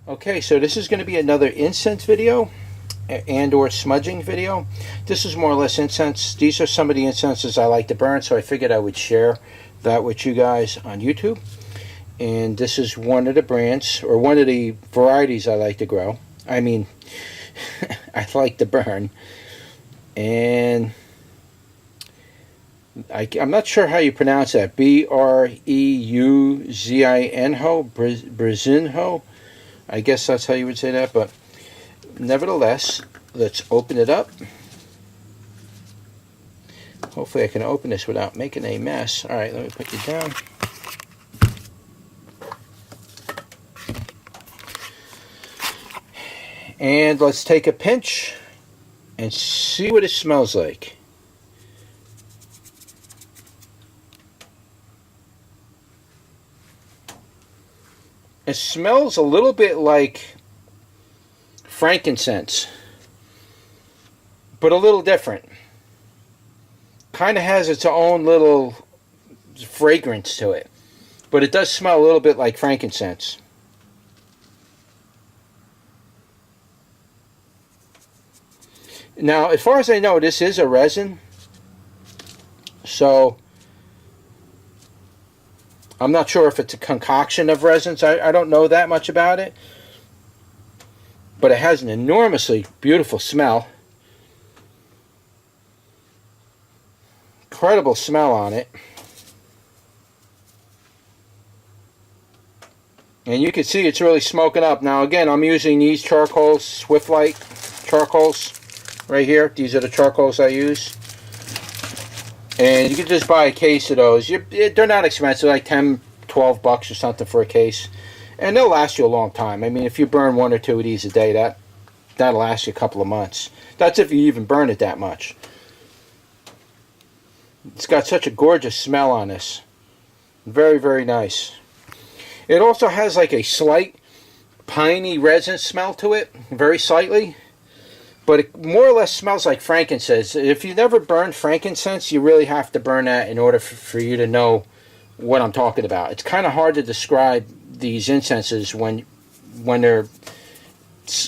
Okay, so this is going to be another incense video and or smudging video. This is more or less incense. These are some of the incenses I like to burn, so I figured I would share that with you guys on YouTube. And this is one of the brands, or one of the varieties I like to grow. I mean, I like to burn. And I'm not sure how you pronounce that. Breuzinho, Breuzinho. I guess that's how you would say that, but nevertheless, let's open it up. Hopefully I can open this without making a mess. Alright, let me put you down. And let's take a pinch and see what it smells like. It smells a little bit like frankincense, but a little different. Kind of has its own little fragrance to it, but it does smell a little bit like frankincense. Now, as far as I know, this is a resin, so I'm not sure if it's a concoction of resins. I don't know that much about it. But it has an enormously beautiful smell. Incredible smell on it. And you can see it's really smoking up. Now again, I'm using these charcoals, Swift-Lite charcoals right here. These are the charcoals I use. And you can just buy a case of those. They're not expensive, like 10, 12 bucks or something for a case. And they'll last you a long time. I mean, if you burn one or two of these a day, that'll last you a couple of months. That's if you even burn it that much. It's got such a gorgeous smell on this. Very, very nice. It also has like a slight piney resin smell to it, very slightly. But it more or less smells like frankincense. If you've never burned frankincense, you really have to burn that in order for you to know what I'm talking about. It's kind of hard to describe these incenses when they're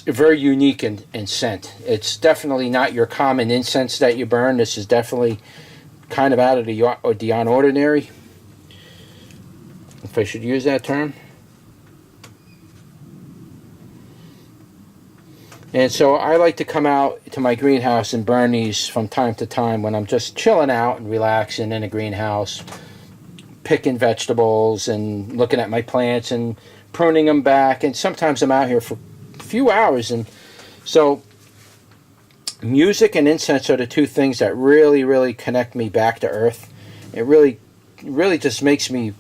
very unique in scent. It's definitely not your common incense that you burn. This is definitely kind of out of the ordinary, if I should use that term. And so I like to come out to my greenhouse and burn these from time to time when I'm just chilling out and relaxing in a greenhouse, picking vegetables and looking at my plants and pruning them back. And sometimes I'm out here for a few hours. And so music and incense are the two things that really, really connect me back to earth. It really just makes me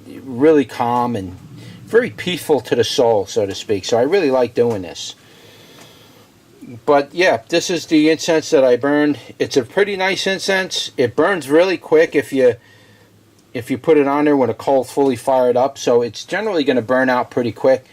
really calm and very peaceful to the soul, so to speak. So I really like doing this. But yeah, this is the incense that I burned. It's a pretty nice incense. It burns really quick if you put it on there when a coal fully fired up. So it's generally going to burn out pretty quick.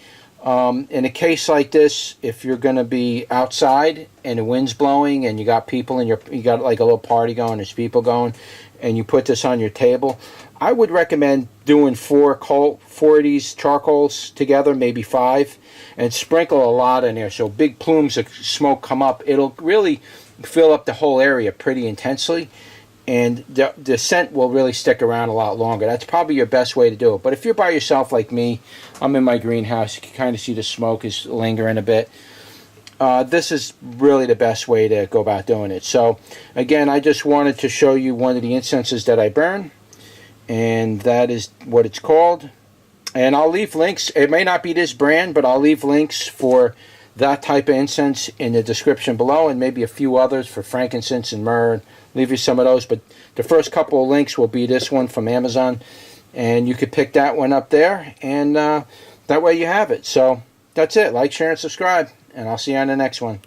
In a case like this, if you're going to be outside and the wind's blowing and you got people in you got like a little party going, there's people going, and you put this on your table, I would recommend doing four of these charcoals together, maybe 5, and sprinkle a lot in there so big plumes of smoke come up. It'll really fill up the whole area pretty intensely, and the scent will really stick around a lot longer. That's probably your best way to do it. But if you're by yourself like me, I'm in my greenhouse, you can kind of see the smoke is lingering a bit. This is really the best way to go about doing it. So again, I just wanted to show you one of the incenses that I burn, and that is what it's called. And I'll leave links. It may not be this brand, but I'll leave links for that type of incense in the description below, and maybe a few others for frankincense and myrrh. Leave you some of those, but the first couple of links will be this one from Amazon, and you could pick that one up there, and that way you have it. So that's it. Like, share, and subscribe, and I'll see you on the next one.